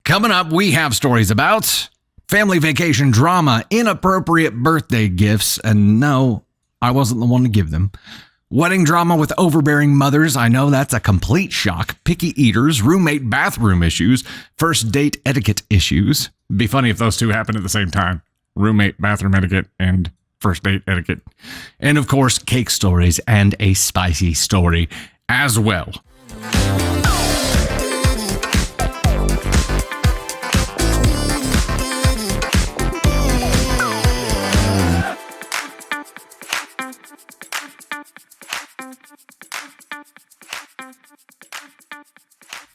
Coming up, we have stories about family vacation drama, inappropriate birthday gifts, and no, I wasn't the one to give them. Wedding drama with overbearing mothers, I know that's a complete shock. Picky eaters, roommate bathroom issues, first date etiquette issues. It'd be funny if those two happened at the same time. Roommate bathroom etiquette and first date etiquette. And of course, cake stories and a spicy story as well.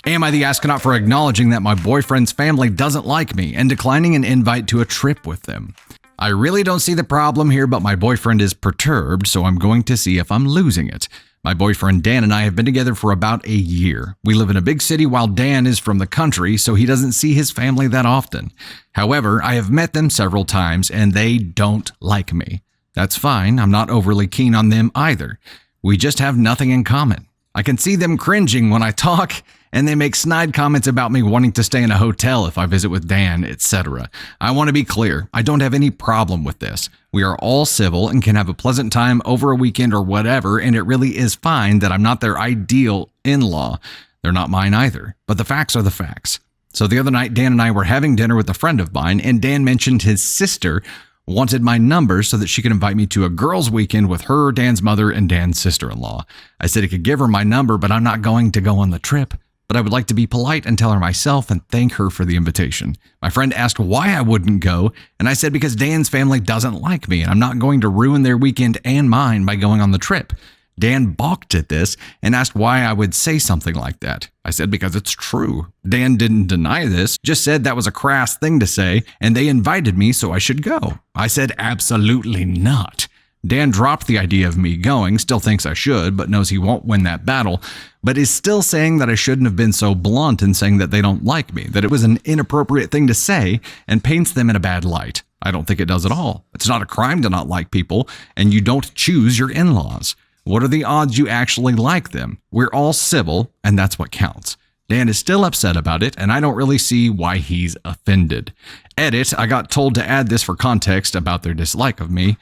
Am I the astronaut for acknowledging that my boyfriend's family doesn't like me and declining an invite to a trip with them? I really don't see the problem here, but my boyfriend is perturbed, so I'm going to see if I'm losing it. My boyfriend Dan and I have been together for about a year. We live in a big city while Dan is from the country, so he doesn't see his family that often. However, I have met them several times and they don't like me. That's fine. I'm not overly keen on them either. We just have nothing in common. I can see them cringing when I talk, and they make snide comments about me wanting to stay in a hotel if I visit with Dan, etc. I want to be clear, I don't have any problem with this. We are all civil and can have a pleasant time over a weekend or whatever, and it really is fine that I'm not their ideal in-law. They're not mine either, but the facts are the facts. So the other night, Dan and I were having dinner with a friend of mine, and Dan mentioned his sister wanted my number so that she could invite me to a girls' weekend with her, Dan's mother, and Dan's sister-in-law. I said he could give her my number, but I'm not going to go on the trip. But I would like to be polite and tell her myself and thank her for the invitation. My friend asked why I wouldn't go, and I said because Dan's family doesn't like me, and I'm not going to ruin their weekend and mine by going on the trip. Dan balked at this and asked why I would say something like that. I said because it's true. Dan didn't deny this, just said that was a crass thing to say, and they invited me, so I should go. I said absolutely not. Dan dropped the idea of me going, still thinks I should, but knows he won't win that battle, but is still saying that I shouldn't have been so blunt in saying that they don't like me, that it was an inappropriate thing to say, and paints them in a bad light. I don't think it does at all. It's not a crime to not like people, and you don't choose your in-laws. What are the odds you actually like them? We're all civil, and that's what counts. Dan is still upset about it, and I don't really see why he's offended. Edit, I got told to add this for context about their dislike of me.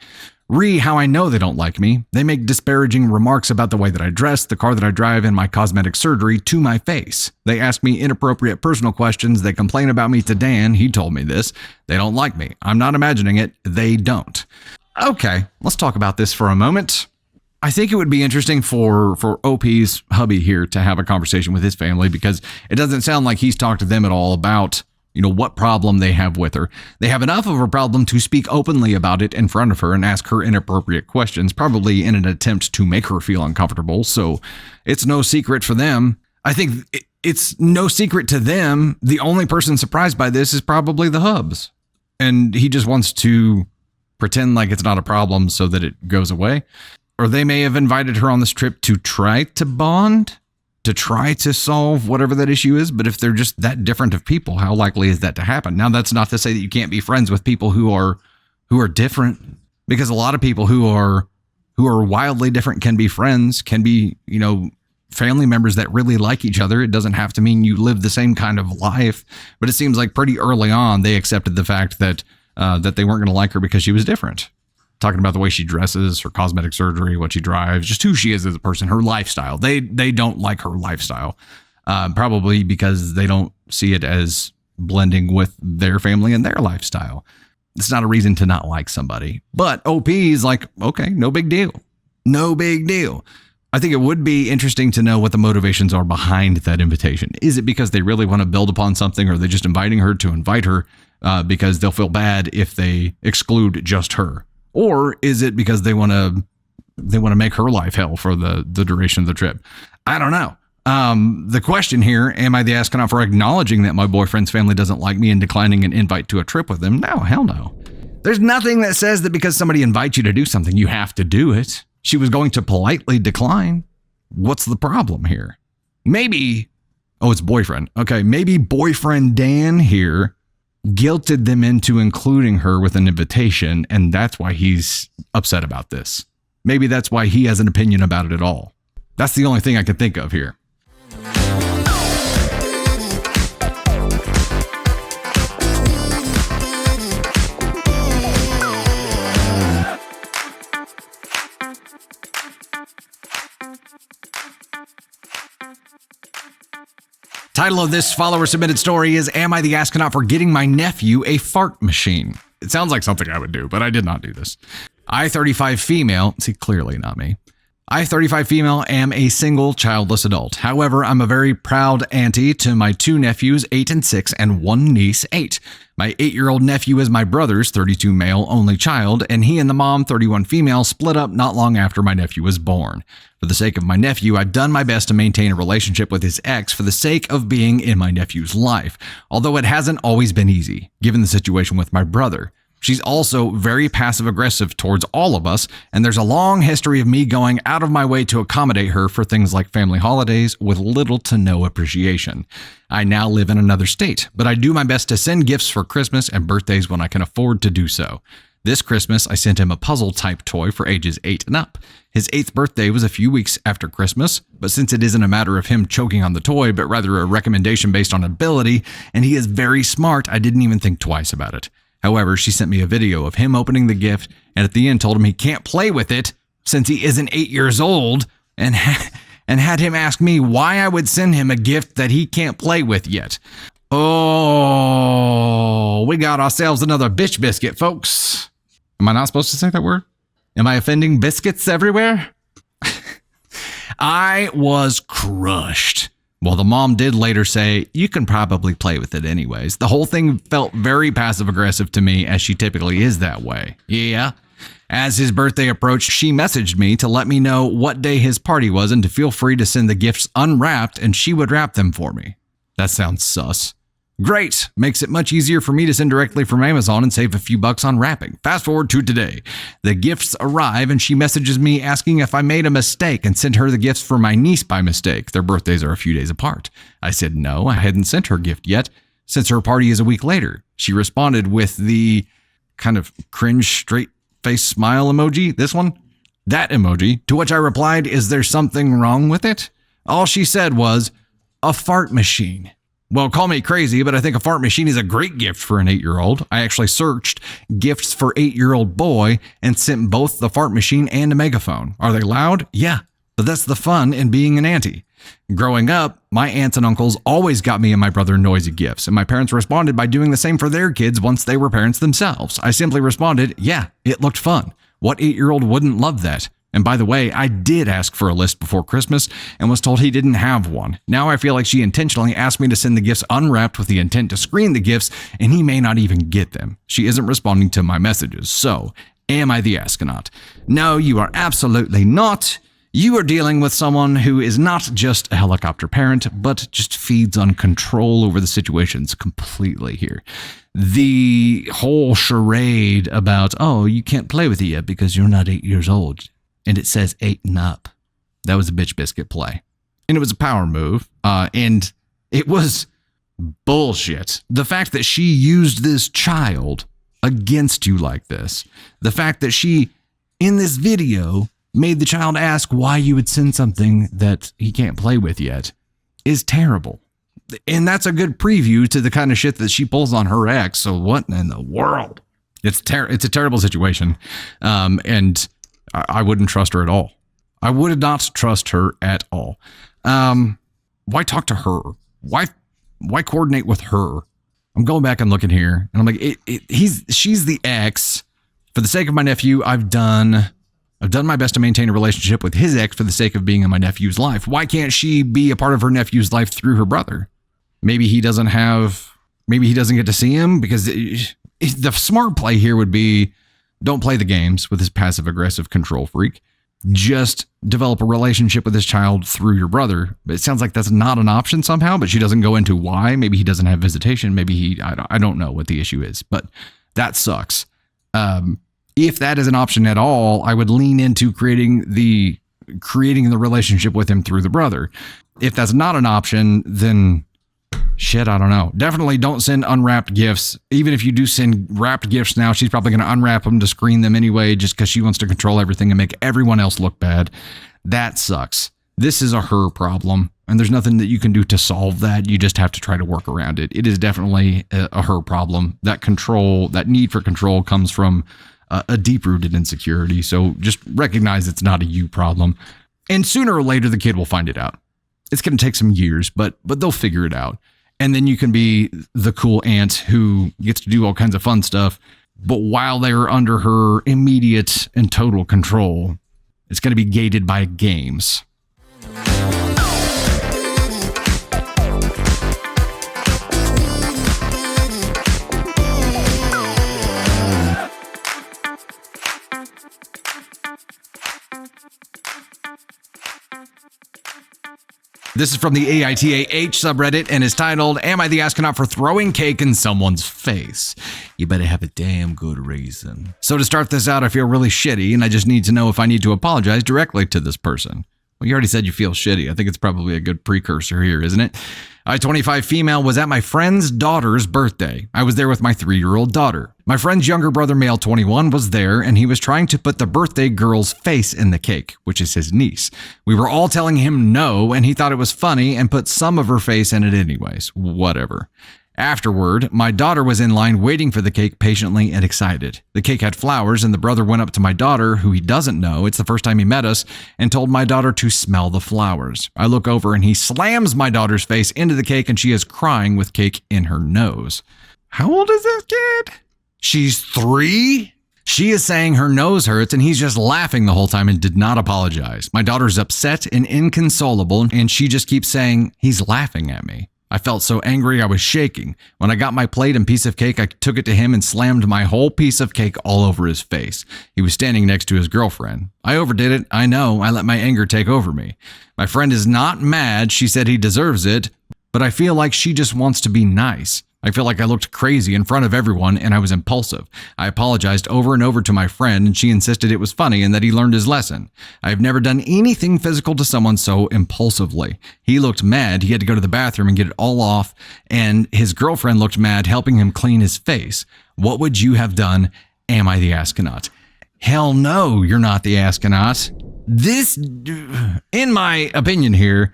How I know they don't like me. They make disparaging remarks about the way that I dress, the car that I drive, and my cosmetic surgery to my face. They ask me inappropriate personal questions. They complain about me to Dan. He told me this. They don't like me. I'm not imagining it. They don't. Okay, let's talk about this for a moment. I think it would be interesting for OP's hubby here to have a conversation with his family because it doesn't sound like he's talked to them at all about what problem they have with her. They have enough of a problem to speak openly about it in front of her and ask her inappropriate questions, probably in an attempt to make her feel uncomfortable. So it's no secret for them. I think it's no secret to them. The only person surprised by this is probably the hubs. And he just wants to pretend like it's not a problem so that it goes away. Or they may have invited her on this trip to try to bond, to try to solve whatever that issue is. But if they're just that different of people, how likely is that to happen? Now, that's not to say that you can't be friends with people who are different, because a lot of people who are wildly different can be friends, can be, family members that really like each other. It doesn't have to mean you live the same kind of life, but it seems like pretty early on, they accepted the fact that they weren't going to like her because she was different. Talking about the way she dresses, her cosmetic surgery, what she drives, just who she is as a person, her lifestyle. They don't like her lifestyle, probably because they don't see it as blending with their family and their lifestyle. It's not a reason to not like somebody. But OP is like, okay, no big deal. No big deal. I think it would be interesting to know what the motivations are behind that invitation. Is it because they really want to build upon something, or are they just inviting her to invite her because they'll feel bad if they exclude just her? Or is it because they want to make her life hell for the duration of the trip? I don't know. The question here, am I the astronaut for acknowledging that my boyfriend's family doesn't like me and declining an invite to a trip with them? No, hell no. There's nothing that says that because somebody invites you to do something, you have to do it. She was going to politely decline. What's the problem here? Maybe, it's boyfriend. Okay, maybe boyfriend Dan here guilted them into including her with an invitation, and that's why he's upset about this. Maybe that's why he has an opinion about it at all. That's the only thing I could think of here. Title of this follower submitted story is Am I the Astronaut for Getting My Nephew a Fart Machine? It sounds like something I would do, but I did not do this. I, 35 female, see, clearly not me. I, 35 female, am a single childless adult. However, I'm a very proud auntie to my 2 nephews, 8 and 6, and 1 niece, 8. My 8-year-old nephew is my brother's 32 male only child, and he and the mom, 31 female, split up not long after my nephew was born. For the sake of my nephew, I've done my best to maintain a relationship with his ex for the sake of being in my nephew's life, although it hasn't always been easy, given the situation with my brother. She's also very passive-aggressive towards all of us, and there's a long history of me going out of my way to accommodate her for things like family holidays with little to no appreciation. I now live in another state, but I do my best to send gifts for Christmas and birthdays when I can afford to do so. This Christmas, I sent him a puzzle-type toy for ages 8 and up. His 8th birthday was a few weeks after Christmas, but since it isn't a matter of him choking on the toy, but rather a recommendation based on ability, and he is very smart, I didn't even think twice about it. However, she sent me a video of him opening the gift, and at the end told him he can't play with it since he isn't 8 years old, and had him ask me why I would send him a gift that he can't play with yet. Oh, we got ourselves another bitch biscuit, folks. Am I not supposed to say that word? Am I offending biscuits everywhere? I was crushed. Well, the mom did later say, you can probably play with it anyways. The whole thing felt very passive-aggressive to me, as she typically is that way. Yeah. As his birthday approached, she messaged me to let me know what day his party was and to feel free to send the gifts unwrapped and she would wrap them for me. That sounds sus. Great. Makes it much easier for me to send directly from Amazon and save a few bucks on wrapping. Fast forward to today. The gifts arrive and she messages me asking if I made a mistake and sent her the gifts for my niece by mistake. Their birthdays are a few days apart. I said no, I hadn't sent her gift yet since her party is a week later. She responded with the kind of cringe straight face smile emoji. This one? That emoji. To which I replied, is there something wrong with it? All she said was, a fart machine. Well, call me crazy, but I think a fart machine is a great gift for an 8-year-old. I actually searched gifts for 8-year-old boy and sent both the fart machine and a megaphone. Are they loud? Yeah, but that's the fun in being an auntie. Growing up, my aunts and uncles always got me and my brother noisy gifts, and my parents responded by doing the same for their kids once they were parents themselves. I simply responded, yeah, it looked fun. What 8-year-old wouldn't love that? And by the way, I did ask for a list before Christmas and was told he didn't have one. Now I feel like she intentionally asked me to send the gifts unwrapped with the intent to screen the gifts, and he may not even get them. She isn't responding to my messages. So, am I the astronaut? No, you are absolutely not. You are dealing with someone who is not just a helicopter parent, but just feeds on control over the situations completely here. The whole charade about, oh, you can't play with it yet because you're not 8 years old. And it says 8 and up. That was a bitch biscuit play. And it was a power move. And it was bullshit. The fact that she used this child against you like this. The fact that she, in this video, made the child ask why you would send something that he can't play with yet is terrible. And that's a good preview to the kind of shit that she pulls on her ex. So what in the world? It's a terrible situation. And I wouldn't trust her at all. I would not trust her at all. Why talk to her? Why coordinate with her? I'm going back and looking here, and I'm like, she's the ex. For the sake of my nephew, I've done my best to maintain a relationship with his ex for the sake of being in my nephew's life. Why can't she be a part of her nephew's life through her brother? Maybe he doesn't get to see him, because the smart play here would be, don't play the games with this passive-aggressive control freak. Just develop a relationship with this child through your brother. But it sounds like that's not an option somehow, but she doesn't go into why. Maybe he doesn't have visitation. Maybe I don't know what the issue is, but that sucks. If that is an option at all, I would lean into creating the relationship with him through the brother. If that's not an option, then shit, I don't know. Definitely don't send unwrapped gifts. Even if you do send wrapped gifts now, she's probably going to unwrap them to screen them anyway, just because she wants to control everything and make everyone else look bad. That sucks. This is a her problem, and there's nothing that you can do to solve that. You just have to try to work around it. It is definitely a her problem. That need for control comes from a deep-rooted insecurity. So just recognize it's not a you problem. And sooner or later, the kid will find it out. It's going to take some years, but they'll figure it out. And then you can be the cool aunt who gets to do all kinds of fun stuff. But while they're under her immediate and total control, it's going to be gated by games. This is from the AITA H subreddit and is titled, Am I the Astronaut for Throwing Cake in Someone's Face? You better have a damn good reason. So to start this out, I feel really shitty, and I just need to know if I need to apologize directly to this person. Well, you already said you feel shitty. I think it's probably a good precursor here, isn't it? I, 25 female, was at my friend's daughter's birthday. I was there with my 3-year-old daughter. My friend's younger brother, male 21, was there, and he was trying to put the birthday girl's face in the cake, which is his niece. We were all telling him no, and he thought it was funny and put some of her face in it anyways. Whatever. Afterward, my daughter was in line waiting for the cake patiently and excited. The cake had flowers, and the brother went up to my daughter, who he doesn't know, it's the first time he met us, and told my daughter to smell the flowers. I look over and he slams my daughter's face into the cake, and she is crying with cake in her nose. How old is this kid? She's 3? She is saying her nose hurts, and he's just laughing the whole time and did not apologize. My daughter's upset and inconsolable, and she just keeps saying, he's laughing at me. I felt so angry I was shaking. When I got my plate and piece of cake, I took it to him and slammed my whole piece of cake all over his face. He was standing next to his girlfriend. I overdid it. I know. I let my anger take over me. My friend is not mad. She said he deserves it, but I feel like she just wants to be nice. I feel like I looked crazy in front of everyone and I was impulsive. I apologized over and over to my friend and she insisted it was funny and that he learned his lesson. I have never done anything physical to someone so impulsively. He looked mad. He had to go to the bathroom and get it all off, and his girlfriend looked mad, helping him clean his face. What would you have done? Am I the astronaut? Hell no, you're not the astronaut. This, in my opinion here,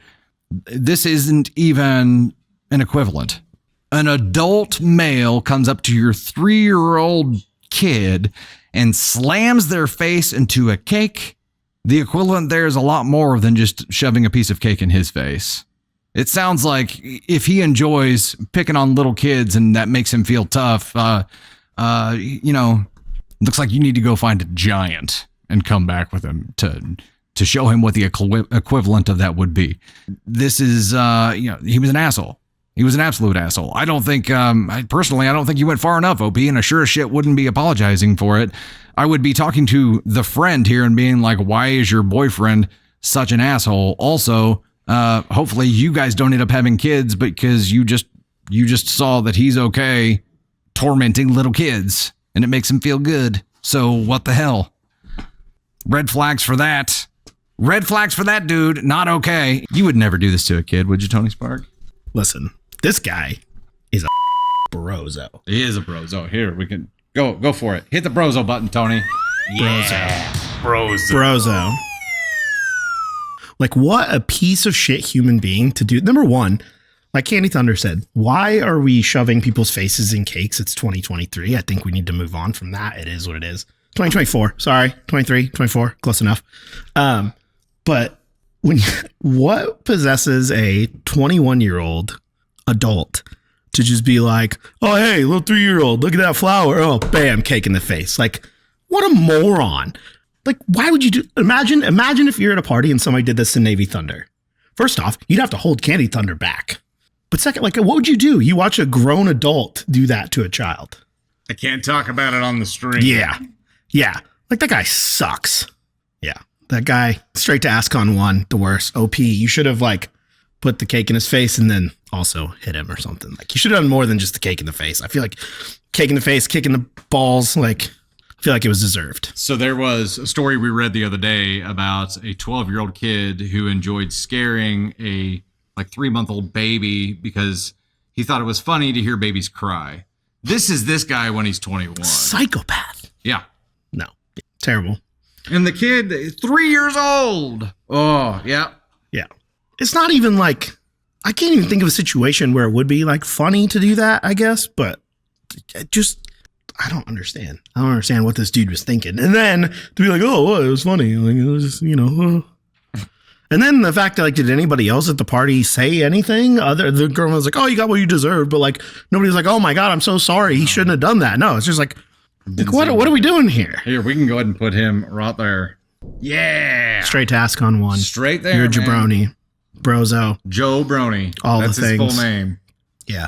this isn't even an equivalent. An adult male comes up to your 3-year-old kid and slams their face into a cake. The equivalent there is a lot more than just shoving a piece of cake in his face. It sounds like if he enjoys picking on little kids and that makes him feel tough, looks like you need to go find a giant and come back with him to show him what the equivalent of that would be. This is, he was an asshole. He was an absolute asshole. I don't think, I don't think you went far enough, OP, and I sure as shit wouldn't be apologizing for it. I would be talking to the friend here and being like, why is your boyfriend such an asshole? Also, hopefully you guys don't end up having kids because you just saw that he's okay tormenting little kids and it makes him feel good. So what the hell? Red flags for that. Red flags for that dude. Not okay. You would never do this to a kid, would you, Tony Spark? Listen, this guy is a brozo. He is a brozo. Here, we can go for it. Hit the brozo button, Tony. Yeah. Brozo. Like, what a piece of shit human being to do. Number one, like Candy Thunder said, why are we shoving people's faces in cakes? It's 2023. I think we need to move on from that. It is what it is. 2024. Sorry. 23, 24. Close enough. But what possesses a 21-year-old adult to just be like, oh, hey, little 3-year-old, look at that flower. Oh, bam, cake in the face. Like, what a moron. Like, why would you do? Imagine if you're at a party and somebody did this to Navy Thunder. First off, you'd have to hold Candy Thunder back. But second, like, what would you do? You watch a grown adult do that to a child. I can't talk about it on the stream. Yeah. Like, that guy sucks. Yeah. That guy, straight to ASCON 1, the worst. OP, you should have, like, put the cake in his face and then also hit him or something. Like, you should have done more than just the cake in the face. I feel like cake in the face, kick in the balls, like, I feel like it was deserved. So there was a story we read the other day about a 12-year-old kid who enjoyed scaring a, 3-month-old baby because he thought it was funny to hear babies cry. This is this guy when he's 21. Psychopath. Yeah. No. Terrible. And the kid is 3 years old. Oh, yeah. Yeah. It's not even like, I can't even think of a situation where it would be like funny to do that, I guess, but just, I don't understand. I don't understand what this dude was thinking. And then to be like, oh, well, it was funny. Like, it was just, And then the fact that, like, did anybody else at the party say anything? The girl was like, oh, you got what you deserve. But, like, nobody's like, oh, my God, I'm so sorry. He shouldn't have done that. No, it's just like what are we doing here? Here, we can go ahead and put him right there. Yeah. Straight to ask on one. Straight there, You're a jabroni. Brozo. Joe Brony. All That's the things. his full name. Yeah.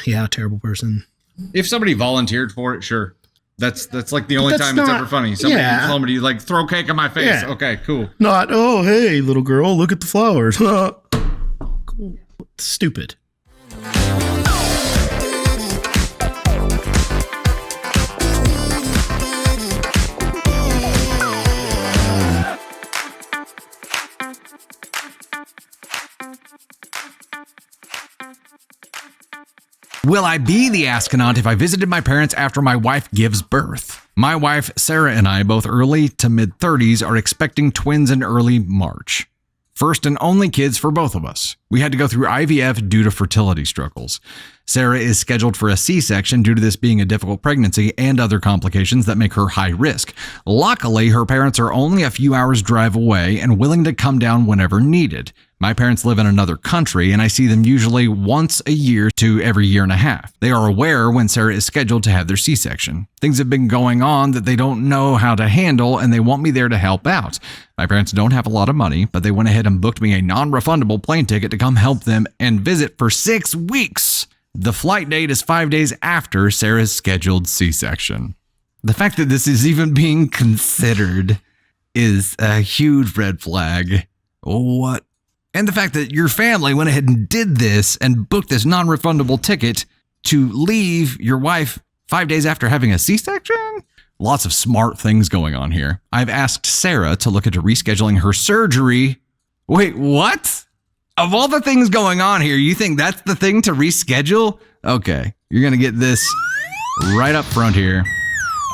Yeah, terrible person. If somebody volunteered for it, sure. That's like the only time it's ever funny. Somebody like throw cake in my face. Yeah. Okay, cool. Not, oh, hey, little girl, look at the flowers. Cool. Stupid. Will I be the astronaut if I visited my parents after my wife gives birth? My wife, Sarah, and I, both early to mid-30s, are expecting twins in early March. First and only kids for both of us. We had to go through IVF due to fertility struggles. Sarah is scheduled for a C-section due to this being a difficult pregnancy and other complications that make her high risk. Luckily, her parents are only a few hours drive away and willing to come down whenever needed. My parents live in another country, and I see them usually once a year to every year and a half. They are aware when Sarah is scheduled to have their C-section. Things have been going on that they don't know how to handle, and they want me there to help out. My parents don't have a lot of money, but they went ahead and booked me a non-refundable plane ticket to come help them and visit for 6 weeks. The flight date is 5 days after Sarah's scheduled C-section. The fact that this is even being considered is a huge red flag. What? And the fact that your family went ahead and did this and booked this non-refundable ticket to leave your wife 5 days after having a C-section? Lots of smart things going on here. I've asked Sarah to look into rescheduling her surgery. Wait, what? Of all the things going on here, you think that's the thing to reschedule? Okay, you're going to get this right up front here.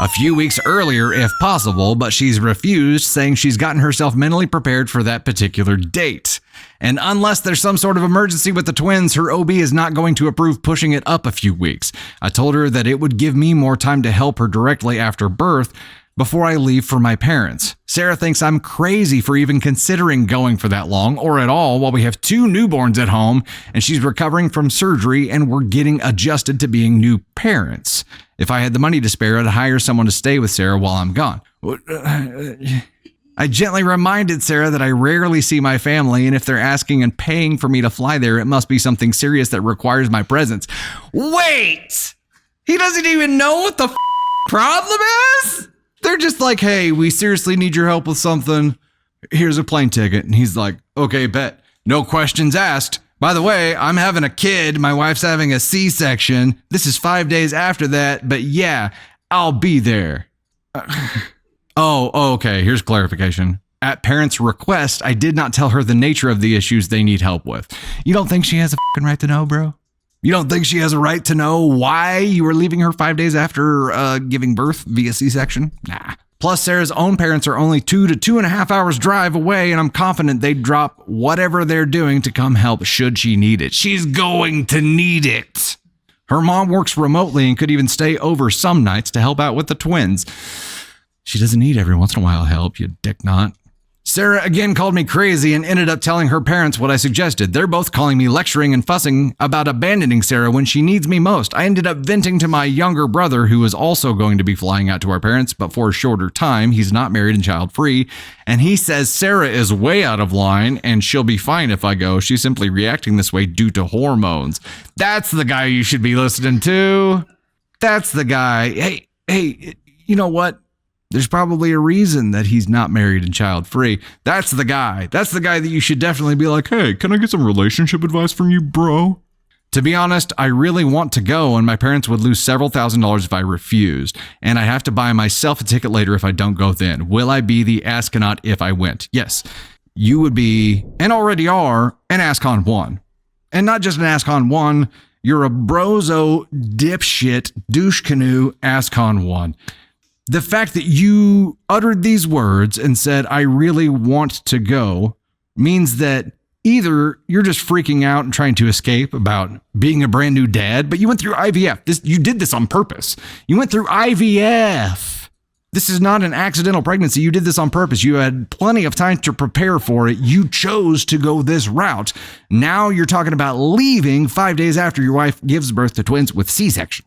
A few weeks earlier, if possible, but she's refused, saying she's gotten herself mentally prepared for that particular date. And unless there's some sort of emergency with the twins, her OB is not going to approve pushing it up a few weeks. I told her that it would give me more time to help her directly after birth before I leave for my parents. Sarah thinks I'm crazy for even considering going for that long or at all while we have 2 newborns at home and she's recovering from surgery and we're getting adjusted to being new parents. If I had the money to spare, I'd hire someone to stay with Sarah while I'm gone. I gently reminded Sarah that I rarely see my family, and if they're asking and paying for me to fly there, it must be something serious that requires my presence. Wait! He doesn't even know what the problem is? They're just like, hey, we seriously need your help with something. Here's a plane ticket. And he's like, okay, bet. No questions asked. By the way, I'm having a kid. My wife's having a C-section. This is 5 days after that, but yeah, I'll be there. Okay. Here's clarification. At parents' request, I did not tell her the nature of the issues they need help with. You don't think she has a fucking right to know, bro? You don't think she has a right to know why you were leaving her 5 days after giving birth via C-section? Nah. Plus, Sarah's own parents are only 2 to 2.5 hours drive away, and I'm confident they'd drop whatever they're doing to come help should she need it. She's going to need it. Her mom works remotely and could even stay over some nights to help out with the twins. She doesn't need every once in a while help, you dick knot. Sarah again called me crazy and ended up telling her parents what I suggested. They're both calling me lecturing and fussing about abandoning Sarah when she needs me most. I ended up venting to my younger brother, who is also going to be flying out to our parents, but for a shorter time. He's not married and child-free. And he says Sarah is way out of line and she'll be fine if I go. She's simply reacting this way due to hormones. That's the guy you should be listening to. That's the guy. Hey, you know what? There's probably a reason that he's not married and child-free. That's the guy. That's the guy that you should definitely be like, hey, can I get some relationship advice from you, bro? To be honest, I really want to go, and my parents would lose several $1,000s if I refused. And I have to buy myself a ticket later if I don't go then. Will I be the astronaut if I went? Yes. You would be, and already are, an Ascon 1. And not just an Ascon 1, you're a brozo, dipshit, douche canoe Ascon 1. The fact that you uttered these words and said, I really want to go, means that either you're just freaking out and trying to escape about being a brand new dad, but you went through IVF. You did this on purpose. You went through IVF. This is not an accidental pregnancy. You did this on purpose. You had plenty of time to prepare for it. You chose to go this route. Now you're talking about leaving 5 days after your wife gives birth to twins with C-section.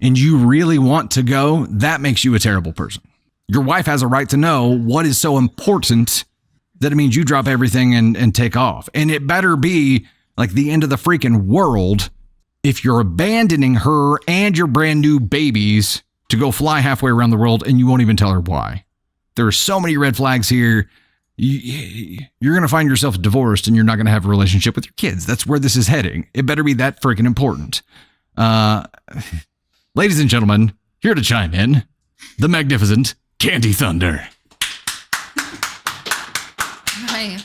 And you really want to go? That makes you a terrible person. Your wife has a right to know what is so important that it means you drop everything and take off. And it better be like the end of the freaking world if you're abandoning her and your brand new babies to go fly halfway around the world and you won't even tell her why. There are so many red flags here. You're going to find yourself divorced and you're not going to have a relationship with your kids. That's where this is heading. It better be that freaking important. Ladies and gentlemen, here to chime in, the magnificent Candy Thunder.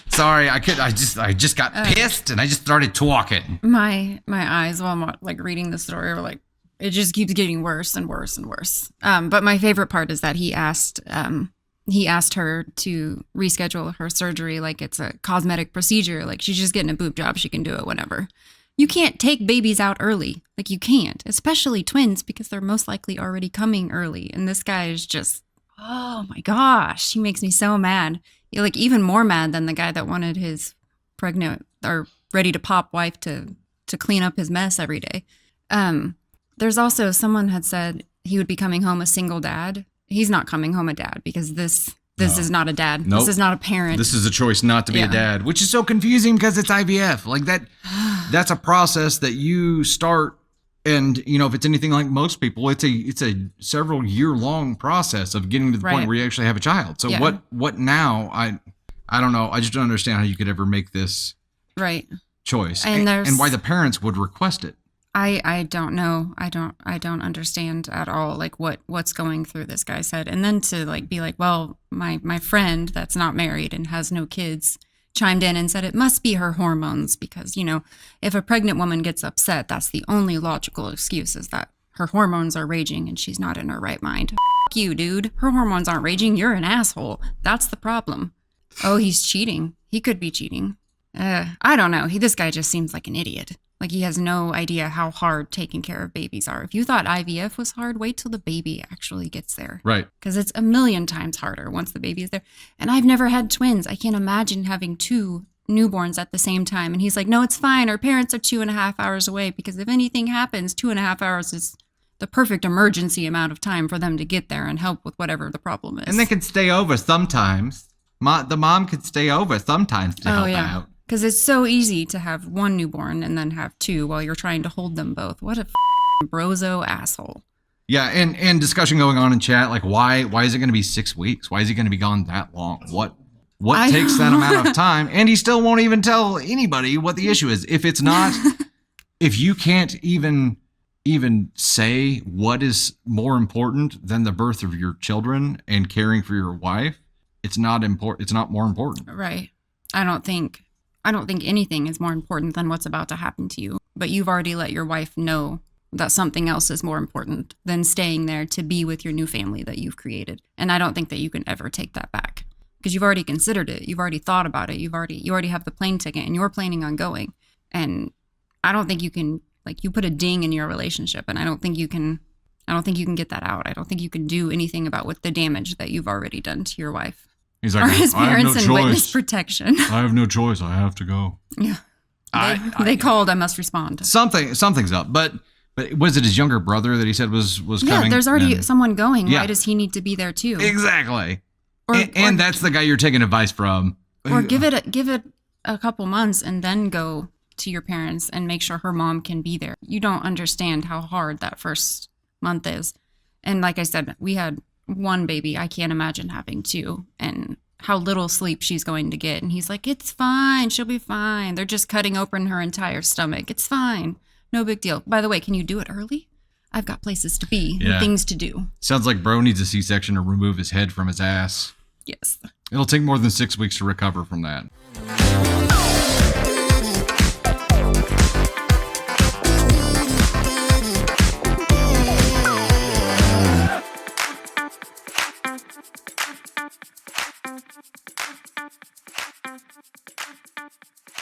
Sorry, I just got pissed and I just started talking. My eyes while I'm like reading the story are like, it just keeps getting worse and worse and worse. But my favorite part is that he asked her to reschedule her surgery like it's a cosmetic procedure. Like she's just getting a boob job. She can do it whenever. You can't take babies out early. Like you can't, especially twins, because they're most likely already coming early. And this guy is just, oh my gosh, he makes me so mad. You're like even more mad than the guy that wanted his pregnant or ready to pop wife to clean up his mess every day. There's also someone had said he would be coming home a single dad. He's not coming home a dad because this is not a dad. Nope. This is not a parent. This is a choice not to be a dad, which is so confusing because it's IVF. Like that's a process that you start. And, you know, if it's anything like most people, it's a several year long process of getting to the point where you actually have a child. So what now? I don't know. I just don't understand how you could ever make this choice and why the parents would request it. I don't know. I don't understand at all like what's going through this guy's head. And then to like be like, well, my friend that's not married and has no kids chimed in and said it must be her hormones because, you know, if a pregnant woman gets upset, that's the only logical excuse is that her hormones are raging and she's not in her right mind. F*** you, dude. Her hormones aren't raging. You're an asshole. That's the problem. Oh, he's cheating. He could be cheating. I don't know. This guy just seems like an idiot. Like he has no idea how hard taking care of babies are. If you thought IVF was hard, wait till the baby actually gets there. Right. Because it's a million times harder once the baby is there. And I've never had twins. I can't imagine having two newborns at the same time. And he's like, no, it's fine. Our parents are 2.5 hours away because if anything happens, 2.5 hours is the perfect emergency amount of time for them to get there and help with whatever the problem is. And they can stay over sometimes. The mom could stay over sometimes to help out. Because it's so easy to have one newborn and then have two while you're trying to hold them both. What a brozo asshole. Yeah, and discussion going on in chat, like why is it going to be 6 weeks? Why is he going to be gone that long? What takes that amount of time? And he still won't even tell anybody what the issue is. If it's not, if you can't even say what is more important than the birth of your children and caring for your wife, it's not important. It's not more important. Right. I don't think anything is more important than what's about to happen to you. But you've already let your wife know that something else is more important than staying there to be with your new family that you've created. And I don't think that you can ever take that back because you've already considered it. You've already thought about it. You already have the plane ticket and you're planning on going. And I don't think you can, like, you put a ding in your relationship and I don't think you can get that out. I don't think you can do anything about what the damage that you've already done to your wife. He's like, or his parents and witness protection. I have no choice. I have to go. Yeah. They called. I must respond. Something's up. But was it his younger brother that he said was coming? Yeah, there's already someone going. Yeah. Why does he need to be there too? Exactly. And that's the guy you're taking advice from. Or give it a couple months and then go to your parents and make sure her mom can be there. You don't understand how hard that first month is. And like I said, we had one baby. I can't imagine having two and how little sleep she's going to get. And he's like, it's fine. She'll be fine. They're just cutting open her entire stomach. It's fine. No big deal. By the way, can you do it early? I've got places to be and things to do. Sounds like bro needs a C-section to remove his head from his ass. Yes. It'll take more than 6 weeks to recover from that.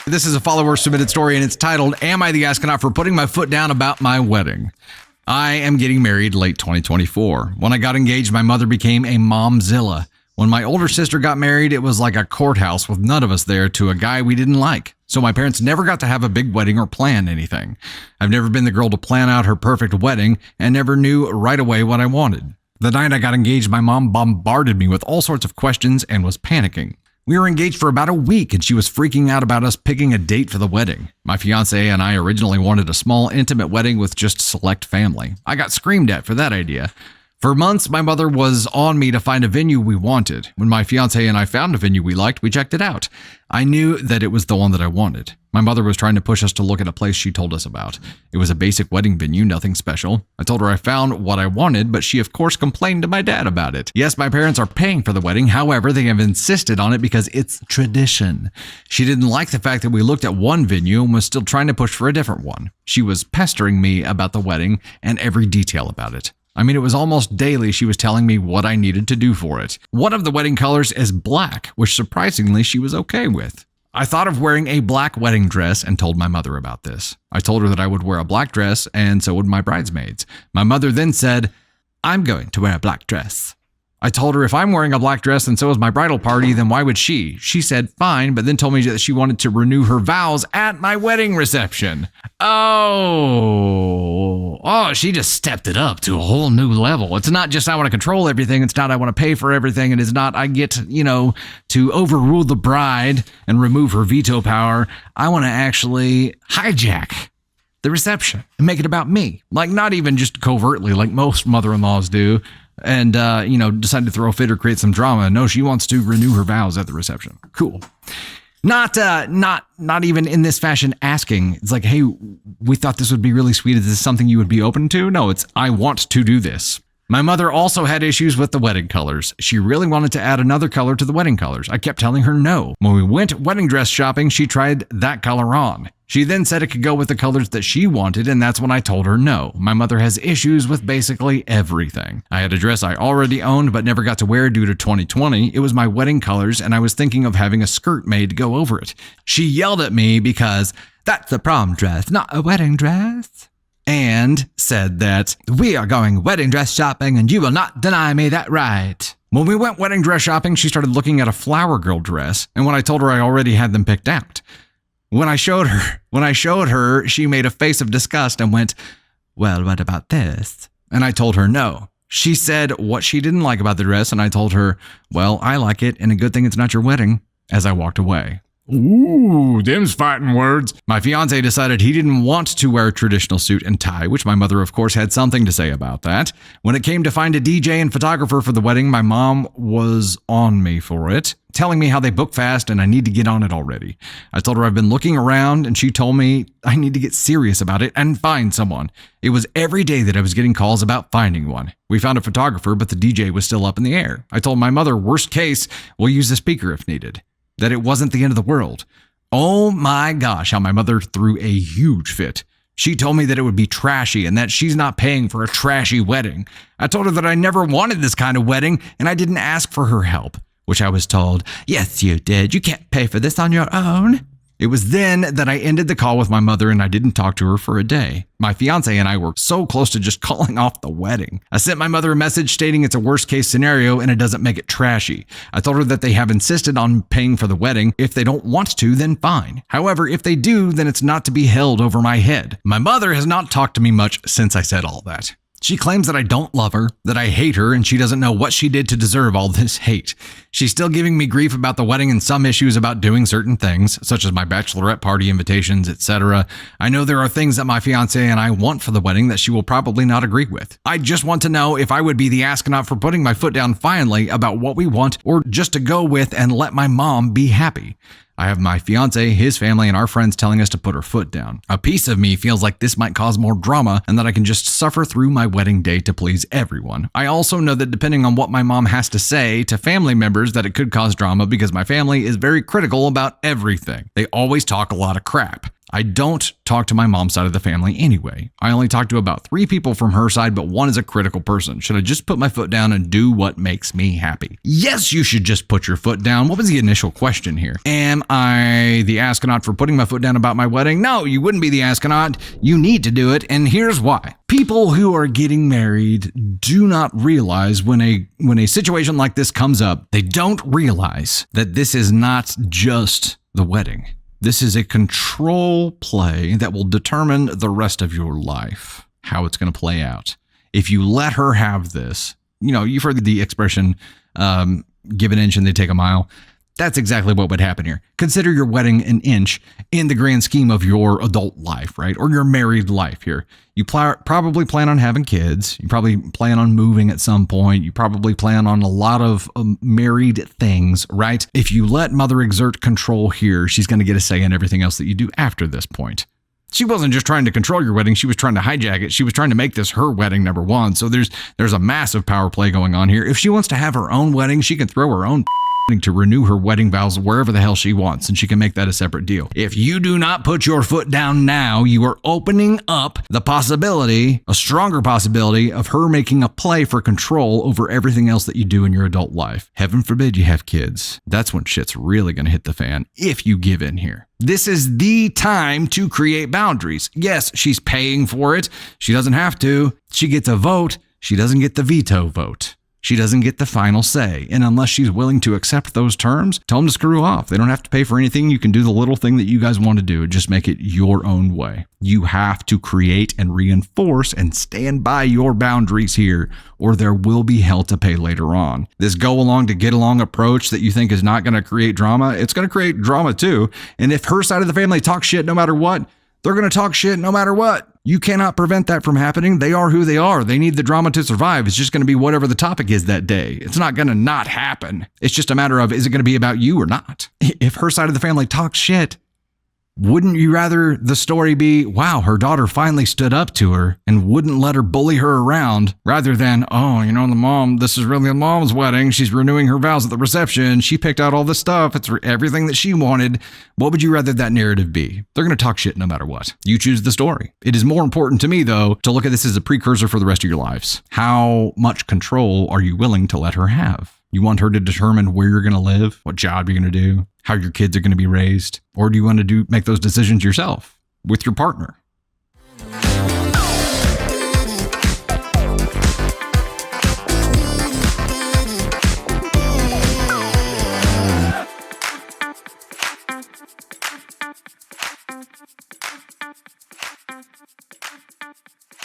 This is a follower submitted story and it's titled, Am I the Astronaut for Putting My Foot Down About My Wedding? I am getting married late 2024. When I got engaged, my mother became a momzilla. When my older sister got married, it was like a courthouse with none of us there to a guy we didn't like. So my parents never got to have a big wedding or plan anything. I've never been the girl to plan out her perfect wedding and never knew right away what I wanted. The night I got engaged, my mom bombarded me with all sorts of questions and was panicking. We were engaged for about a week and she was freaking out about us picking a date for the wedding. My fiance and I originally wanted a small, intimate wedding with just select family. I got screamed at for that idea. For months, my mother was on me to find a venue we wanted. When my fiance and I found a venue we liked, we checked it out. I knew that it was the one that I wanted. My mother was trying to push us to look at a place she told us about. It was a basic wedding venue, nothing special. I told her I found what I wanted, but she of course complained to my dad about it. Yes, my parents are paying for the wedding. However, they have insisted on it because it's tradition. She didn't like the fact that we looked at one venue and was still trying to push for a different one. She was pestering me about the wedding and every detail about it. I mean, it was almost daily she was telling me what I needed to do for it. One of the wedding colors is black, which surprisingly she was okay with. I thought of wearing a black wedding dress and told my mother about this. I told her that I would wear a black dress and so would my bridesmaids. My mother then said, "I'm going to wear a black dress." I told her if I'm wearing a black dress and so is my bridal party, then why would she? She said fine, but then told me that she wanted to renew her vows at my wedding reception. Oh, she just stepped it up to a whole new level. It's not just I want to control everything. It's not I want to pay for everything. It is not I get, to overrule the bride and remove her veto power. I want to actually hijack the reception and make it about me. Like not even just covertly like most mother-in-laws do. And, decide to throw a fit or create some drama. No, she wants to renew her vows at the reception. Cool. Not even in this fashion asking. It's like, hey, we thought this would be really sweet. Is this something you would be open to? No, it's I want to do this. My mother also had issues with the wedding colors. She really wanted to add another color to the wedding colors. I kept telling her no. When we went wedding dress shopping, she tried that color on. She then said it could go with the colors that she wanted, and that's when I told her no. My mother has issues with basically everything. I had a dress I already owned but never got to wear due to 2020. It was my wedding colors, and I was thinking of having a skirt made to go over it. She yelled at me because that's a prom dress, not a wedding dress. And said that we are going wedding dress shopping and you will not deny me that right. When we went wedding dress shopping, she started looking at a flower girl dress, and when I told her I already had them picked out. When I showed her, she made a face of disgust and went, "Well, what about this?" And I told her no. She said what she didn't like about the dress, and I told her, "Well, I like it, and a good thing it's not your wedding," as I walked away. Ooh, them's fighting words. My fiance decided he didn't want to wear a traditional suit and tie, which my mother, of course, had something to say about that. When it came to find a DJ and photographer for the wedding, my mom was on me for it, telling me how they book fast and I need to get on it already. I told her I've been looking around and she told me I need to get serious about it and find someone. It was every day that I was getting calls about finding one. We found a photographer, but the DJ was still up in the air. I told my mother, worst case, we'll use the speaker if needed. That it wasn't the end of the world. Oh my gosh, how my mother threw a huge fit. She told me that it would be trashy and that she's not paying for a trashy wedding. I told her that I never wanted this kind of wedding and I didn't ask for her help, which I was told, yes, you did. You can't pay for this on your own. It was then that I ended the call with my mother and I didn't talk to her for a day. My fiance and I were so close to just calling off the wedding. I sent my mother a message stating it's a worst case scenario and it doesn't make it trashy. I told her that they have insisted on paying for the wedding. If they don't want to, then fine. However, if they do, then it's not to be held over my head. My mother has not talked to me much since I said all that. She claims that I don't love her, that I hate her, and she doesn't know what she did to deserve all this hate. She's still giving me grief about the wedding and some issues about doing certain things, such as my bachelorette party invitations, etc. I know there are things that my fiance and I want for the wedding that she will probably not agree with. I just want to know if I would be the astronaut for putting my foot down finally about what we want, or just to go with and let my mom be happy. I have my fiance, his family, and our friends telling us to put our foot down. A piece of me feels like this might cause more drama and that I can just suffer through my wedding day to please everyone. I also know that depending on what my mom has to say to family members that it could cause drama because my family is very critical about everything. They always talk a lot of crap. I don't talk to my mom's side of the family anyway. I only talk to about 3 people from her side, but one is a critical person. Should I just put my foot down and do what makes me happy? Yes, you should just put your foot down. What was the initial question here? Am I the astronaut for putting my foot down about my wedding? No, you wouldn't be the astronaut. You need to do it, and here's why. People who are getting married do not realize when a situation like this comes up, they don't realize that this is not just the wedding. This is a control play that will determine the rest of your life, how it's going to play out. If you let her have this, you've heard the expression, give an inch and they take a mile. That's exactly what would happen here. Consider your wedding an inch in the grand scheme of your adult life, right? Or your married life here. You probably plan on having kids. You probably plan on moving at some point. You probably plan on a lot of married things, right? If you let mother exert control here, she's going to get a say in everything else that you do after this point. She wasn't just trying to control your wedding. She was trying to hijack it. She was trying to make this her wedding, number one. So there's a massive power play going on here. If she wants to have her own wedding, she can throw her own to renew her wedding vows wherever the hell she wants, and she can make that a separate deal. If you do not put your foot down now, you are opening up the possibility, a stronger possibility, of her making a play for control over everything else that you do in your adult life. Heaven forbid you have kids. That's when shit's really going to hit the fan if you give in here. This is the time to create boundaries. Yes, she's paying for it. She doesn't have to. She gets a vote. She doesn't get the veto vote. She doesn't get the final say. And unless she's willing to accept those terms, tell them to screw off. They don't have to pay for anything. You can do the little thing that you guys want to do. Just make it your own way. You have to create and reinforce and stand by your boundaries here, or there will be hell to pay later on. This go along to get along approach that you think is not going to create drama, it's going to create drama too. And if her side of the family talks shit no matter what, they're going to talk shit no matter what. You cannot prevent that from happening. They are who they are. They need the drama to survive. It's just going to be whatever the topic is that day. It's not going to not happen. It's just a matter of, is it going to be about you or not? If her side of the family talks shit, wouldn't you rather the story be, wow, her daughter finally stood up to her and wouldn't let her bully her around, rather than, oh, this is really the mom's wedding. She's renewing her vows at the reception. She picked out all this stuff. It's everything that she wanted. What would you rather that narrative be? They're going to talk shit no matter what. You choose the story. It is more important to me, though, to look at this as a precursor for the rest of your lives. How much control are you willing to let her have? You want her to determine where you're going to live, what job you're going to do, how your kids are going to be raised? Or do you want to make those decisions yourself with your partner?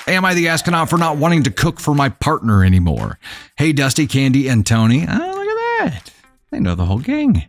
Am I the astronaut for not wanting to cook for my partner anymore? Hey, Dusty, Candy, and Tony. Oh, look at that. They know the whole gang.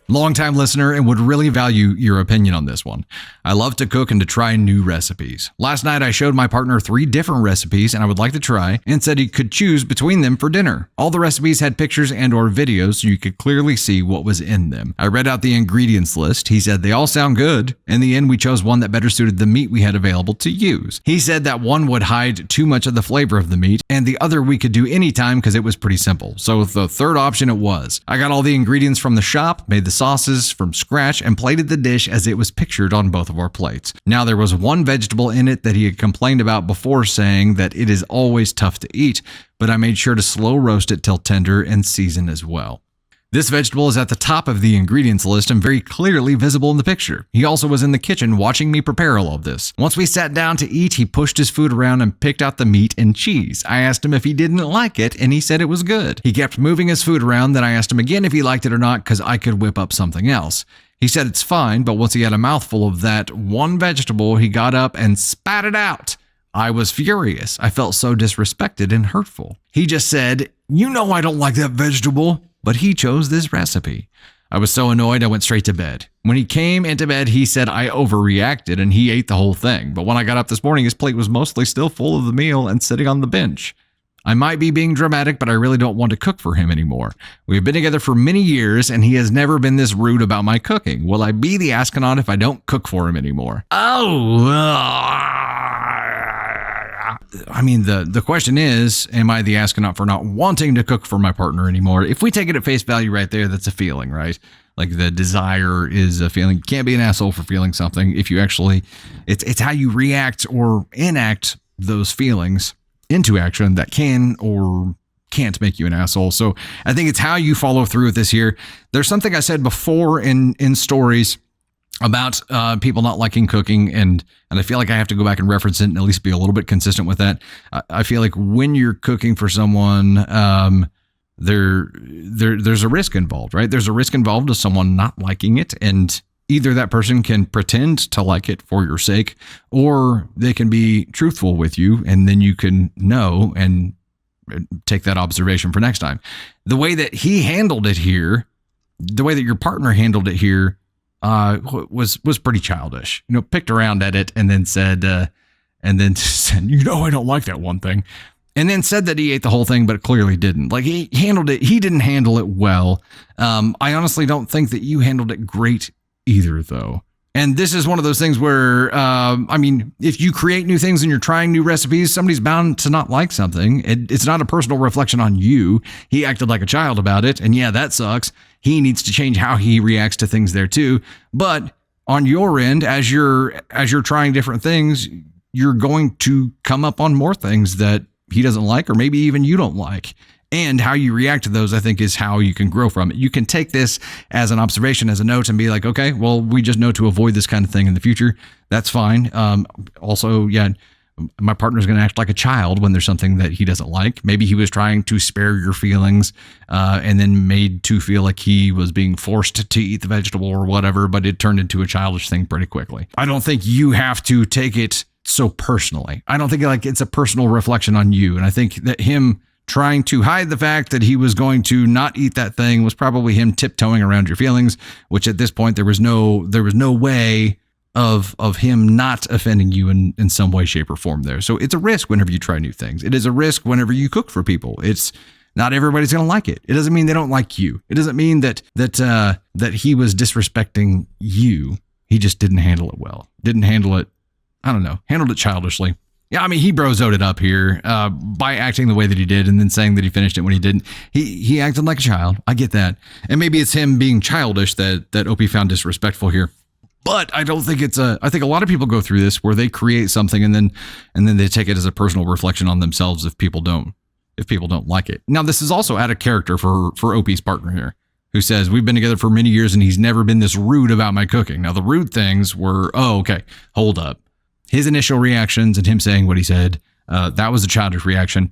Longtime listener and would really value your opinion on this one. I love to cook and to try new recipes. Last night I showed my partner 3 different recipes and I would like to try, and said he could choose between them for dinner. All the recipes had pictures and or videos so you could clearly see what was in them. I read out the ingredients list. He said they all sound good. In the end, we chose one that better suited the meat we had available to use. He said that one would hide too much of the flavor of the meat, and the other we could do anytime because it was pretty simple. So the third option it was. I got all the ingredients from the shop, made the sauces from scratch, and plated the dish as it was pictured on both of our plates. Now there was one vegetable in it that he had complained about before, saying that it is always tough to eat, but I made sure to slow roast it till tender and season as well. This vegetable is at the top of the ingredients list and very clearly visible in the picture. He also was in the kitchen watching me prepare all of this. Once we sat down to eat, he pushed his food around and picked out the meat and cheese. I asked him if he didn't like it, and he said it was good. He kept moving his food around, then I asked him again if he liked it or not because I could whip up something else. He said it's fine, but once he had a mouthful of that one vegetable, he got up and spat it out. I was furious. I felt so disrespected and hurtful. He just said, "You know I don't like that vegetable." But he chose this recipe. I was so annoyed I went straight to bed. When he came into bed, he said I overreacted and he ate the whole thing. But when I got up this morning, his plate was mostly still full of the meal and sitting on the bench. I might be being dramatic, but I really don't want to cook for him anymore. We've been together for many years and he has never been this rude about my cooking. Will I be the astronaut if I don't cook for him anymore? I mean, the question is, am I the astronaut for not wanting to cook for my partner anymore? If we take it at face value right there, that's a feeling, right? Like the desire is a feeling. You can't be an asshole for feeling something if you actually, it's how you react or enact those feelings into action that can or can't make you an asshole. So I think it's how you follow through with this here. There's something I said before in stories about people not liking cooking, and I feel like I have to go back and reference it and at least be a little bit consistent with that. I feel like when you're cooking for someone, there's a risk involved, right? There's a risk involved of someone not liking it, and either that person can pretend to like it for your sake, or they can be truthful with you, and then you can know and take that observation for next time. The way that he handled it here, the way that your partner handled it here, was pretty childish. Picked around at it and then said, I don't like that one thing. And then said that he ate the whole thing, but clearly didn't. Like he handled it. He didn't handle it well. I honestly don't think that you handled it great either, though. And this is one of those things where, if you create new things and you're trying new recipes, somebody's bound to not like something. It's not a personal reflection on you. He acted like a child about it. And yeah, that sucks. He needs to change how he reacts to things there too. But on your end, as you're trying different things, you're going to come up on more things that he doesn't like, or maybe even you don't like. And how you react to those, I think, is how you can grow from it. You can take this as an observation, as a note, and be like, okay, well, we just know to avoid this kind of thing in the future. That's fine. Also, yeah, my partner's going to act like a child when there's something that he doesn't like. Maybe he was trying to spare your feelings and then made to feel like he was being forced to eat the vegetable or whatever, but it turned into a childish thing pretty quickly. I don't think you have to take it so personally. I don't think it's a personal reflection on you. And I think that him trying to hide the fact that he was going to not eat that thing was probably him tiptoeing around your feelings, which at this point there was no way of him not offending you in some way, shape, or form there. So it's a risk whenever you try new things. It is a risk whenever you cook for people. It's not everybody's going to like it. It doesn't mean they don't like you. It doesn't mean that he was disrespecting you. He just didn't handle it well. Didn't handle it. I don't know. Handled it childishly. Yeah, I mean, he brozoed it up here by acting the way that he did and then saying that he finished it when he didn't. He acted like a child. I get that. And maybe it's him being childish that Opie found disrespectful here. But I don't think I think a lot of people go through this where they create something and then they take it as a personal reflection on themselves if people don't like it. Now, this is also out of character for Opie's partner here, who says, we've been together for many years and he's never been this rude about my cooking. Now, the rude things were, hold up. His initial reactions and him saying what he said, that was a childish reaction.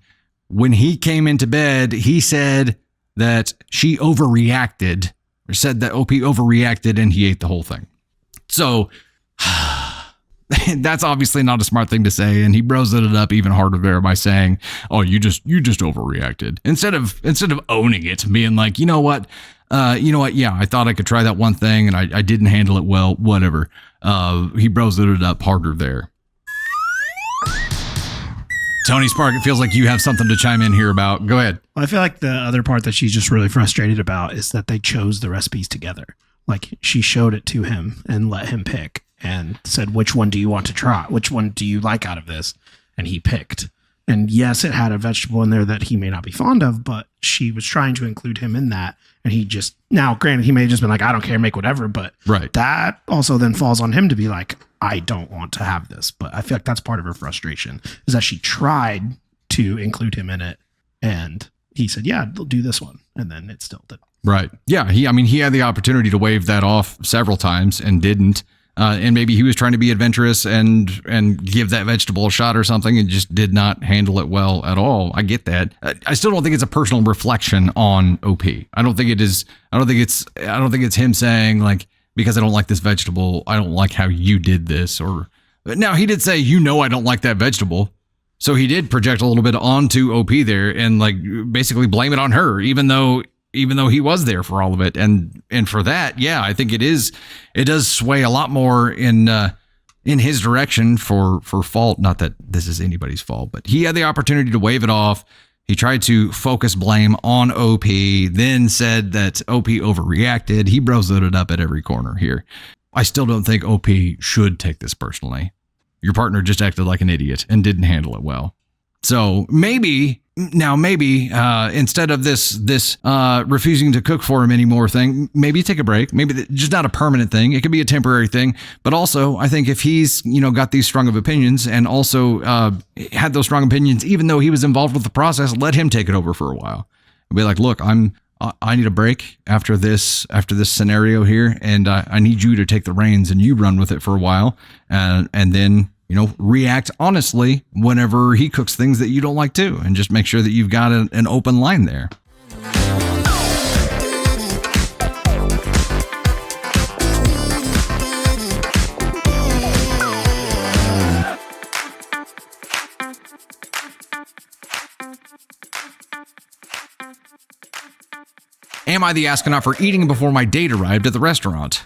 When he came into bed, he said that she overreacted, or said that OP overreacted and he ate the whole thing. So that's obviously not a smart thing to say. And he brozoed it up even harder there by saying, oh, you just overreacted. Instead of owning it, being like, you know what? Yeah, I thought I could try that one thing and I didn't handle it well, whatever. He brozoed it up harder there. Tony Spark, it feels like you have something to chime in here about. Go ahead. Well, I feel like the other part that she's just really frustrated about is that they chose the recipes together. Like she showed it to him and let him pick and said, which one do you want to try? Which one do you like out of this? And he picked. And yes, it had a vegetable in there that he may not be fond of, but she was trying to include him in that. And he just, now granted, he may have just been like, I don't care, make whatever. But right. That also then falls on him to be like, I don't want to have this. But I feel like that's part of her frustration is that she tried to include him in it. And he said, yeah, they'll do this one. And then it still didn't. Right. Yeah. He had the opportunity to wave that off several times and didn't. And maybe he was trying to be adventurous and give that vegetable a shot or something and just did not handle it well at all. I get that. I still don't think it's a personal reflection on OP. I don't think it's him saying like, because I don't like this vegetable, I don't like how you did this. Or now he did say, I don't like that vegetable. So he did project a little bit onto OP there and like basically blame it on her, even though he was there for all of it. And for that, yeah, I think it does sway a lot more in his direction for fault. Not that this is anybody's fault, but he had the opportunity to wave it off. He tried to focus blame on OP, then said that OP overreacted. He brozoed it up at every corner here. I still don't think OP should take this personally. Your partner just acted like an idiot and didn't handle it well. So maybe Now, maybe instead of this refusing to cook for him anymore thing, maybe take a break. Maybe just not a permanent thing. It could be a temporary thing. But also, I think if he's got these strong of opinions and also had those strong opinions, even though he was involved with the process, let him take it over for a while. And be like, look, I need a break after this scenario here, and I need you to take the reins and you run with it for a while, and then react honestly whenever he cooks things that you don't like too, and just make sure that you've got an open line there. Am I the astronaut for eating before my date arrived at the restaurant?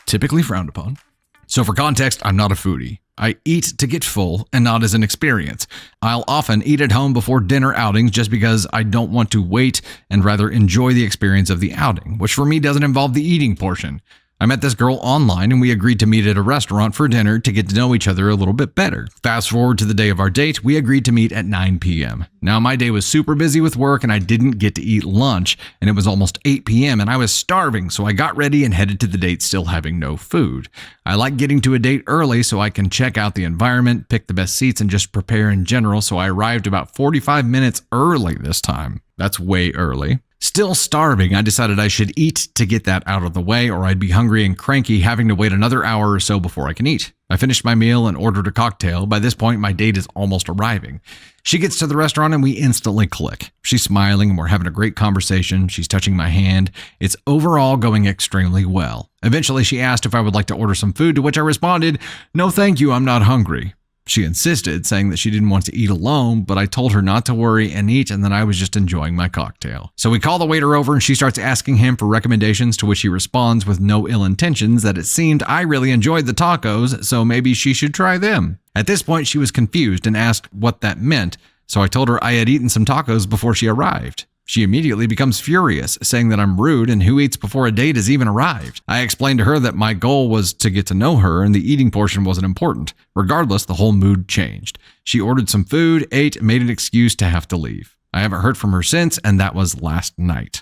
Typically frowned upon. So for context, I'm not a foodie. I eat to get full and not as an experience. I'll often eat at home before dinner outings just because I don't want to wait and rather enjoy the experience of the outing, which for me doesn't involve the eating portion. I met this girl online and we agreed to meet at a restaurant for dinner to get to know each other a little bit better. Fast forward to the day of our date, we agreed to meet at 9 p.m. Now my day was super busy with work and I didn't get to eat lunch, and it was almost 8 p.m. and I was starving, so I got ready and headed to the date still having no food. I like getting to a date early so I can check out the environment, pick the best seats, and just prepare in general, so I arrived about 45 minutes early this time. That's way early. Still starving, I decided I should eat to get that out of the way, or I'd be hungry and cranky having to wait another hour or so before I can eat. I finished my meal and ordered a cocktail. By this point, my date is almost arriving. She gets to the restaurant and we instantly click. She's smiling and we're having a great conversation. She's touching my hand. It's overall going extremely well. Eventually, she asked if I would like to order some food, to which I responded, "No, thank you, I'm not hungry." She insisted, saying that she didn't want to eat alone, but I told her not to worry and eat, and that I was just enjoying my cocktail. So we call the waiter over and she starts asking him for recommendations, to which he responds with no ill intentions that it seemed I really enjoyed the tacos, so maybe she should try them. At this point, she was confused and asked what that meant, so I told her I had eaten some tacos before she arrived. She immediately becomes furious, saying that I'm rude and who eats before a date has even arrived. I explained to her that my goal was to get to know her and the eating portion wasn't important. Regardless, the whole mood changed. She ordered some food, ate, and made an excuse to have to leave. I haven't heard from her since, and that was last night.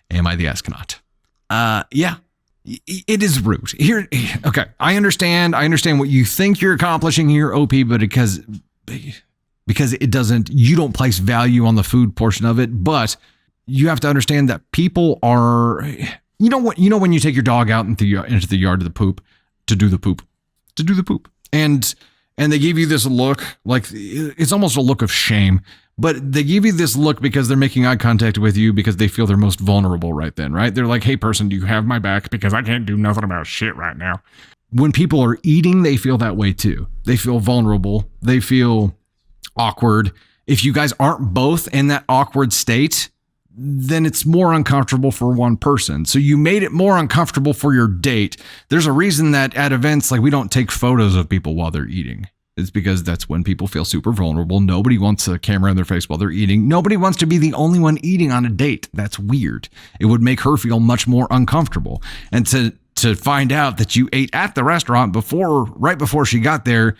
Am I the astronaut? Yeah. It is rude. Here, okay, I understand what you think you're accomplishing here, OP, but because it doesn't, you don't place value on the food portion of it, but you have to understand that people are, when you take your dog out into the yard to do the poop, and they give you this look, like it's almost a look of shame, but they give you this look because they're making eye contact with you because they feel they're most vulnerable right then, right? They're like, "Hey person, do you have my back? Because I can't do nothing about shit right now." When people are eating, they feel that way too. They feel vulnerable. They feel awkward. If you guys aren't both in that awkward state, then it's more uncomfortable for one person. So you made it more uncomfortable for your date. There's a reason that at events, like, we don't take photos of people while they're eating. It's because that's when people feel super vulnerable. Nobody wants a camera in their face while they're eating. Nobody wants to be the only one eating on a date. That's weird. It would make her feel much more uncomfortable. And to find out that you ate at the restaurant right before she got there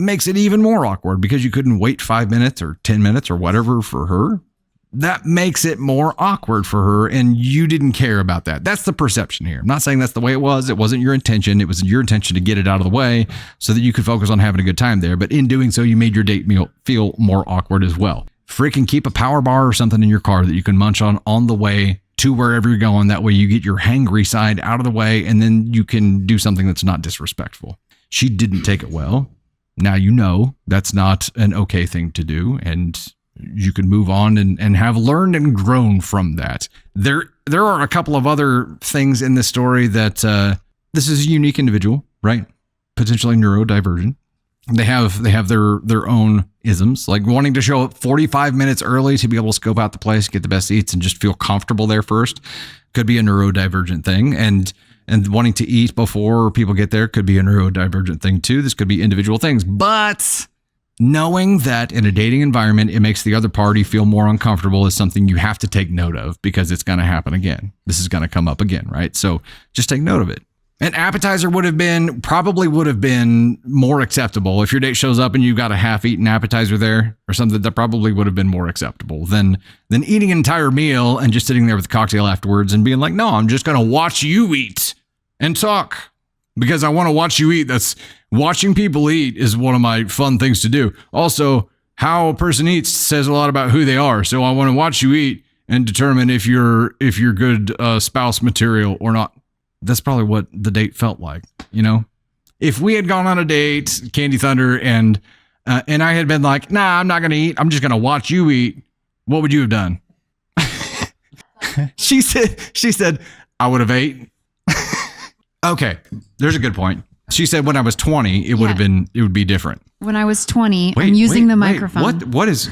makes it even more awkward because you couldn't wait 5 minutes or 10 minutes or whatever for her. That makes it more awkward for her, and you didn't care about that. That's the perception here. I'm not saying that's the way it was. It wasn't your intention. It was your intention to get it out of the way so that you could focus on having a good time there. But in doing so, you made your date meal feel more awkward as well. Freaking keep a power bar or something in your car that you can munch on the way to wherever you're going. That way you get your hangry side out of the way, and then you can do something that's not disrespectful. She didn't take it well. Now you know that's not an okay thing to do, and you can move on and have learned and grown from that. There are a couple of other things in this story that this is a unique individual, right? Potentially neurodivergent. They have their own isms, like wanting to show up 45 minutes early to be able to scope out the place, get the best seats, and just feel comfortable there first. Could be a neurodivergent thing. And wanting to eat before people get there could be a neurodivergent thing too. This could be individual things. But knowing that in a dating environment, it makes the other party feel more uncomfortable is something you have to take note of, because it's going to happen again. This is going to come up again, right? So just take note of it. An appetizer probably would have been more acceptable. If your date shows up and you got a half-eaten appetizer there or something, that probably would have been more acceptable than eating an entire meal and just sitting there with a cocktail afterwards and being like, no, I'm just going to watch you eat and talk because I want to watch you eat. Watching people eat is one of my fun things to do. Also, how a person eats says a lot about who they are. So I want to watch you eat and determine if you're good spouse material or not. That's probably what the date felt like, you know? If we had gone on a date, Candy Thunder, and I had been like, nah, I'm not going to eat. I'm just going to watch you eat. What would you have done? She said, I would have ate. Okay. There's a good point. She said when I was 20, it would be different. When I was 20, I'm using the microphone. What is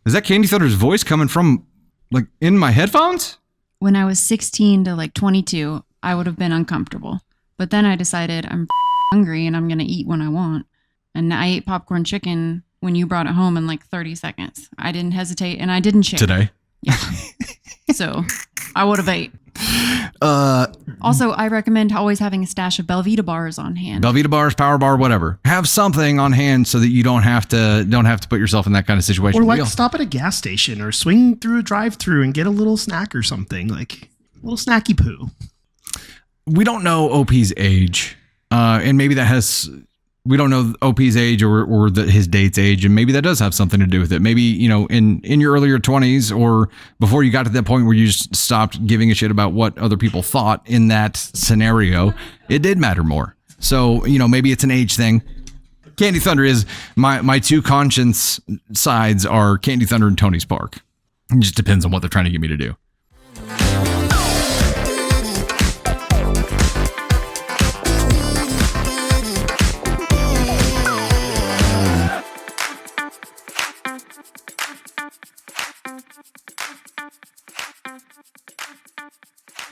that Candy Thunder's voice coming from, like, in my headphones? When I was 16 to like 22, I would have been uncomfortable. But then I decided I'm hungry and I'm going to eat when I want. And I ate popcorn chicken when you brought it home in like 30 seconds. I didn't hesitate and I didn't share. Today? Yeah. So I would have ate. Also, I recommend always having a stash of WIBTA bars on hand. WIBTA bars, Power Bar, whatever. Have something on hand so that you don't have to put yourself in that kind of situation. Or like stop at a gas station or swing through a drive-through and get a little snack or something, like a little snacky poo. We don't know OP's age, and maybe we don't know OP's age or his date's age, and maybe that does have something to do with it. Maybe, you know, in your earlier 20s or before you got to that point where you just stopped giving a shit about what other people thought in that scenario, it did matter more. So, you know, maybe it's an age thing. Candy Thunder is my two conscience sides are Candy Thunder and Tony's Park. It just depends on what they're trying to get me to do.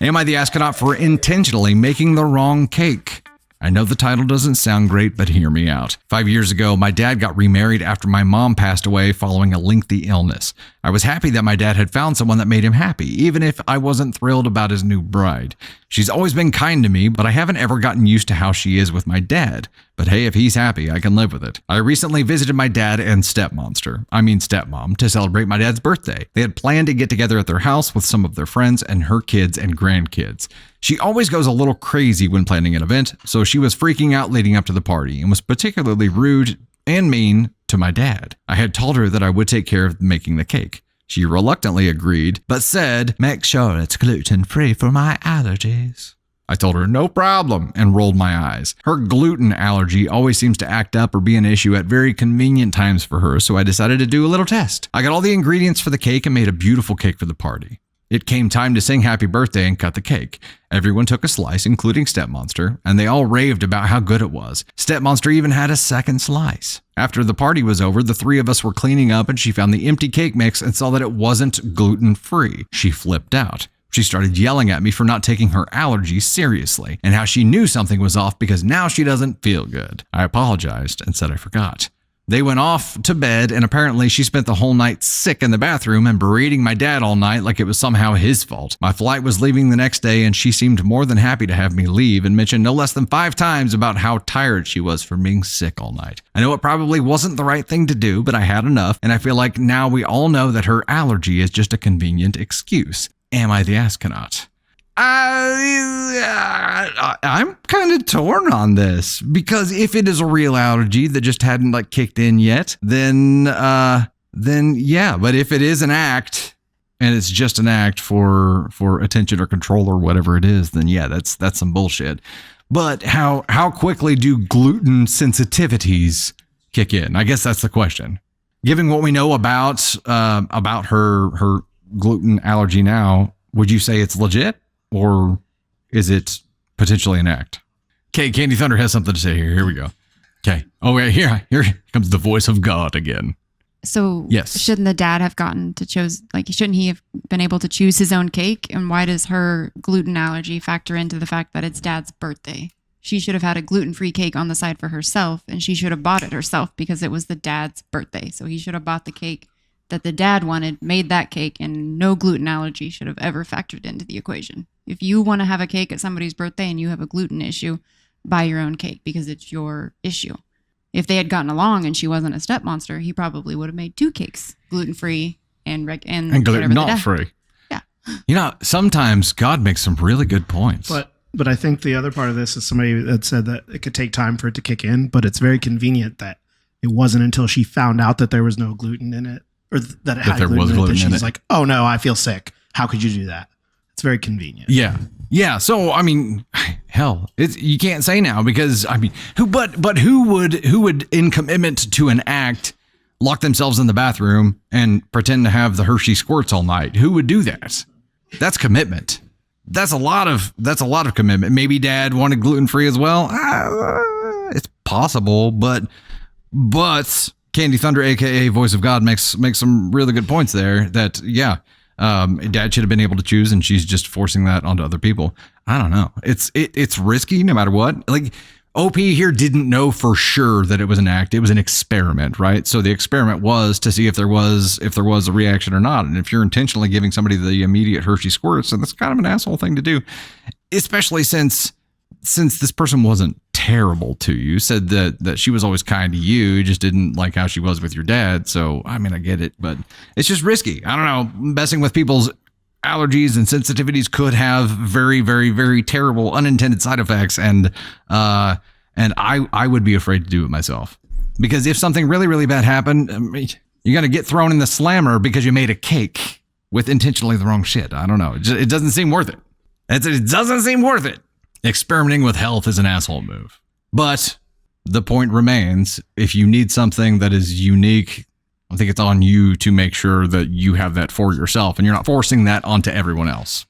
Am I the astronaut for intentionally making the wrong cake? I know the title doesn't sound great, but hear me out. 5 years ago, my dad got remarried after my mom passed away following a lengthy illness. I was happy that my dad had found someone that made him happy, even if I wasn't thrilled about his new bride. She's always been kind to me, but I haven't ever gotten used to how she is with my dad. But hey, if he's happy, I can live with it. I recently visited my dad and stepmom, to celebrate my dad's birthday. They had planned to get together at their house with some of their friends and her kids and grandkids. She always goes a little crazy when planning an event, so she was freaking out leading up to the party and was particularly rude and mean to my dad. I had told her that I would take care of making the cake. She reluctantly agreed, but said, "Make sure it's gluten-free for my allergies." I told her, "No problem," and rolled my eyes. Her gluten allergy always seems to act up or be an issue at very convenient times for her, so I decided to do a little test. I got all the ingredients for the cake and made a beautiful cake for the party. It came time to sing happy birthday and cut the cake. Everyone took a slice, including Stepmonster, and they all raved about how good it was. Stepmonster even had a second slice. After the party was over, the three of us were cleaning up and she found the empty cake mix and saw that it wasn't gluten-free. She flipped out. She started yelling at me for not taking her allergies seriously and how she knew something was off because now she doesn't feel good. I apologized and said I forgot. They went off to bed, and apparently she spent the whole night sick in the bathroom and berating my dad all night like it was somehow his fault. My flight was leaving the next day, and she seemed more than happy to have me leave and mentioned no less than 5 times about how tired she was from being sick all night. I know it probably wasn't the right thing to do, but I had enough, and I feel like now we all know that her allergy is just a convenient excuse. Am I the astronaut? I'm kind of torn on this because if it is a real allergy that just hadn't like kicked in yet, then yeah. But if it is an act and it's just an act for attention or control or whatever it is, then yeah, that's some bullshit. But how quickly do gluten sensitivities kick in? I guess that's the question. Given what we know about her gluten allergy now, would you say it's legit? Or is it potentially an act? Okay, Candy Thunder has something to say here. Here we go. Okay. Oh, yeah, here comes the voice of God again. So yes. Shouldn't the dad have gotten to choose, like, shouldn't he have been able to choose his own cake? And why does her gluten allergy factor into the fact that it's dad's birthday? She should have had a gluten-free cake on the side for herself, and she should have bought it herself because it was the dad's birthday. So he should have bought the cake that the dad wanted made that cake, and no gluten allergy should have ever factored into the equation. If you want to have a cake at somebody's birthday and you have a gluten issue, buy your own cake because it's your issue. If they had gotten along and she wasn't a step monster, he probably would have made 2 cakes, gluten-free and gluten not free. Yeah. You know, sometimes God makes some really good points. But I think the other part of this is somebody that said that it could take time for it to kick in, but it's very convenient that it wasn't until she found out that there was no gluten in it, or that it had gluten in it, that she's like, oh no, I feel sick. How could you do that? It's very convenient. Yeah. Yeah. So, I mean, hell, you can't say now because, I mean, who would in commitment to an act lock themselves in the bathroom and pretend to have the Hershey squirts all night? Who would do that? That's commitment. That's a lot of commitment. Maybe dad wanted gluten-free as well. It's possible, but Candy Thunder, aka Voice of God, makes some really good points there. That dad should have been able to choose, and she's just forcing that onto other people. I don't know. It's risky no matter what. Like OP here didn't know for sure that it was an act. It was an experiment, right? So the experiment was to see if there was a reaction or not. And if you're intentionally giving somebody the immediate Hershey squirts, then that's kind of an asshole thing to do, especially since this person wasn't terrible to you. Said that she was always kind to you, just didn't like how she was with your dad. So I mean, I get it, but it's just risky. I don't know. Messing with people's allergies and sensitivities could have very, very, very terrible unintended side effects, and I would be afraid to do it myself, because if something really, really bad happened, you're gonna get thrown in the slammer because you made a cake with intentionally the wrong shit. I don't know. It doesn't seem worth it. It doesn't seem worth it. Experimenting with health is an asshole move, but the point remains: if you need something that is unique, I think it's on you to make sure that you have that for yourself and you're not forcing that onto everyone else.